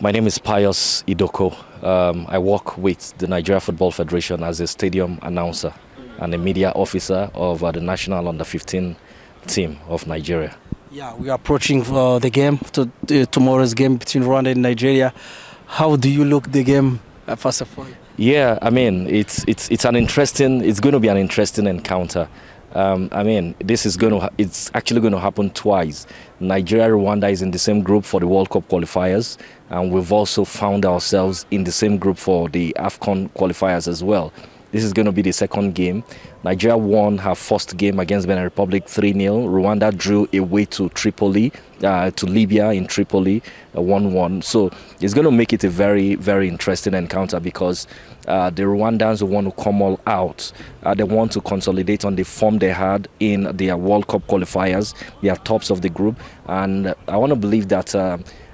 My name is Pius Idoku. I work with the Nigeria Football Federation as a stadium announcer and a media officer of the national under-15 team of Nigeria. Yeah, we are approaching the game, tomorrow's game between Rwanda and Nigeria. How do you look the game, first of all? Yeah, I mean, it's going to be an interesting encounter. It's actually going to happen twice. Nigeria, Rwanda is in the same group for the World Cup qualifiers, and we've also found ourselves in the same group for the AFCON qualifiers as well. This is going to be the second game. Nigeria won her first game against Benin Republic 3-0. Rwanda drew away to Libya in Tripoli 1-1. So it's going to make it a very, very interesting encounter because the Rwandans want to come all out. They want to consolidate on the form they had in their World Cup qualifiers. They are tops of the group. And I want to believe that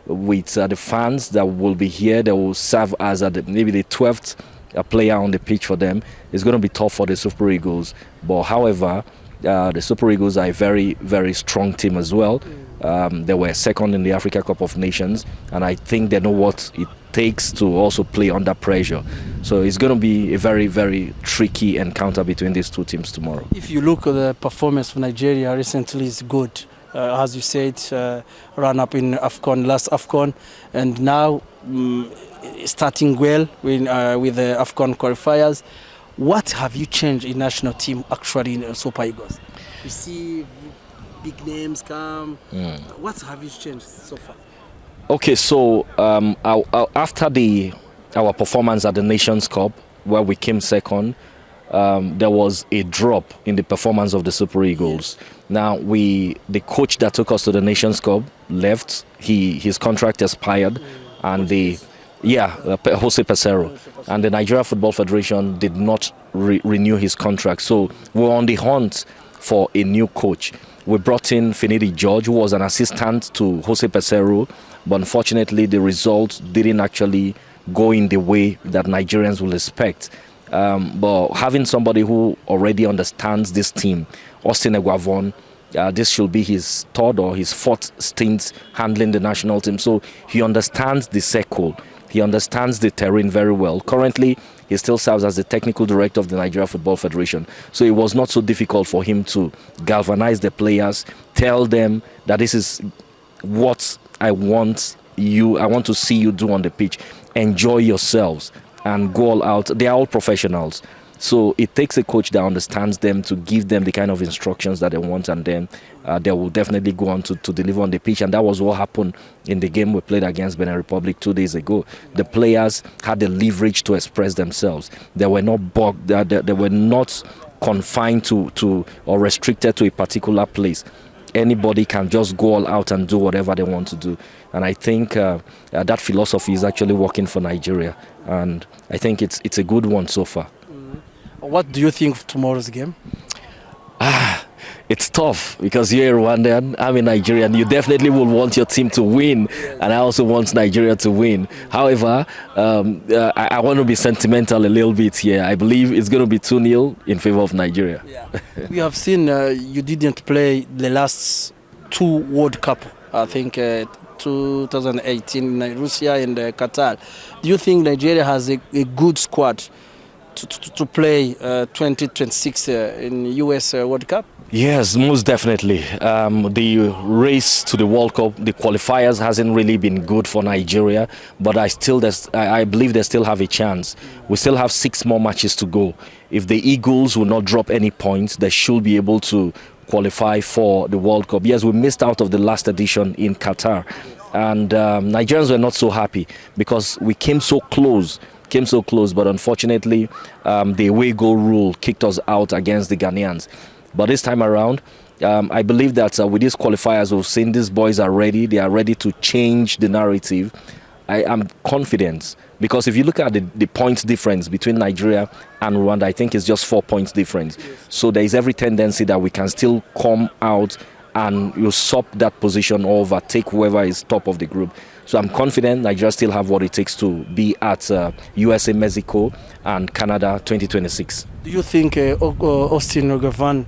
with the fans that will be here, they will serve as maybe the 12th player on the pitch for them. It's going to be tough for the Super Eagles. But however, the Super Eagles are a very, very strong team as well. They were second in the Africa Cup of Nations, and I think they know what it takes to also play under pressure. So it's going to be a very, very tricky encounter between these two teams tomorrow. If you look at the performance of Nigeria recently, is good. As you said, run up in AFCON, last AFCON, and now starting well with the AFCON qualifiers. What have you changed in national team actually in Super Eagles? You see big names come. What have you changed so far? Okay, so after our performance at the Nations Cup, where we came second, there was a drop in the performance of the Super Eagles. Yes. Now, the coach that took us to the Nations Cup left. His contract expired, and Jose Pesero. And the Nigeria Football Federation did not renew his contract. So we're on the hunt for a new coach. We brought in Finidi George, who was an assistant to Jose Pesero, but unfortunately the results didn't actually go in the way that Nigerians will expect. But having somebody who already understands this team, Austin Eguavon, this should be his third or his fourth stint handling the national team. So he understands the circle. He understands the terrain very well. Currently, he still serves as the technical director of the Nigeria Football Federation. So it was not so difficult for him to galvanize the players, tell them that this is what I want to see you do on the pitch. Enjoy yourselves and go all out. They are all professionals. So it takes a coach that understands them to give them the kind of instructions that they want, and then they will definitely go on to deliver on the pitch. And that was what happened in the game we played against Benin Republic 2 days ago. The players had the leverage to express themselves. They were not bugged. They were not confined to or restricted to a particular place. Anybody can just go all out and do whatever they want to do. And I think that philosophy is actually working for Nigeria. And I think it's a good one so far. What do you think of tomorrow's game? It's tough because you're a Rwandan, I'm a Nigerian. You definitely will want your team to win, and I also want Nigeria to win. However, I want to be sentimental a little bit here. I believe it's going to be 2-0 in favor of Nigeria. Yeah. We have seen you didn't play the last two World Cup, I think 2018 in Russia and Qatar. Do you think Nigeria has a good squad to play 2026 in US World Cup? Yes, most definitely. The race to the World Cup, the qualifiers hasn't really been good for Nigeria, but I believe they still have a chance. We still have 6 more matches to go. If the Eagles will not drop any points, they should be able to qualify for the World Cup. Yes, we missed out of the last edition in Qatar, and Nigerians were not so happy because we came so close, but unfortunately the away goal rule kicked us out against the Ghanaians. But this time around, I believe that with these qualifiers, we've seen these boys are ready. They are ready to change the narrative. I am confident because if you look at the points difference between Nigeria and Rwanda, I think it's just 4 points difference. So there is every tendency that we can still come out and usurp that position or overtake whoever is top of the group. So I'm confident Nigeria still have what it takes to be at USA, Mexico and Canada 2026. Do you think Austin Eguavon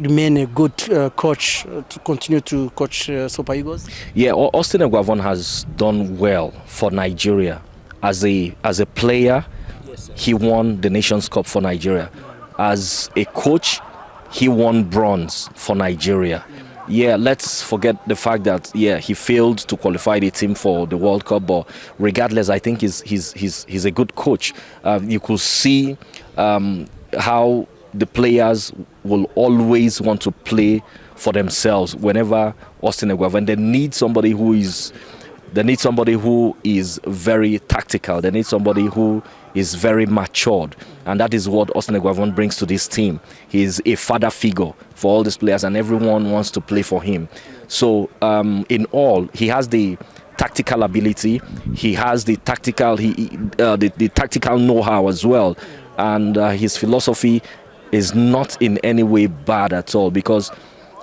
remain a good coach to continue to coach Super Eagles? Yeah, Austin Eguavoen has done well for Nigeria. As a player, Yes, sir. he won the Nations Cup for Nigeria. As a coach, he won bronze for Nigeria. Yeah, let's forget the fact that he failed to qualify the team for the World Cup, but regardless, I think he's a good coach. You could see how the players will always want to play for themselves whenever Austin Eguavoen. They need somebody who is very tactical. They need somebody who is very matured. And that is what Austin Eguavoen brings to this team. He is a father figure for all these players, and everyone wants to play for him. So in all, he has the tactical ability. He has the tactical the tactical know-how as well. And his philosophy is not in any way bad at all, because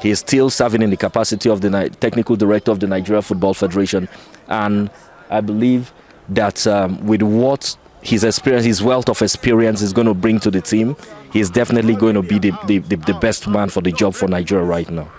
he is still serving in the capacity of the technical director of the Nigeria Football Federation. And I believe that with what his experience, his wealth of experience is going to bring to the team, he is definitely going to be the best man for the job for Nigeria right now.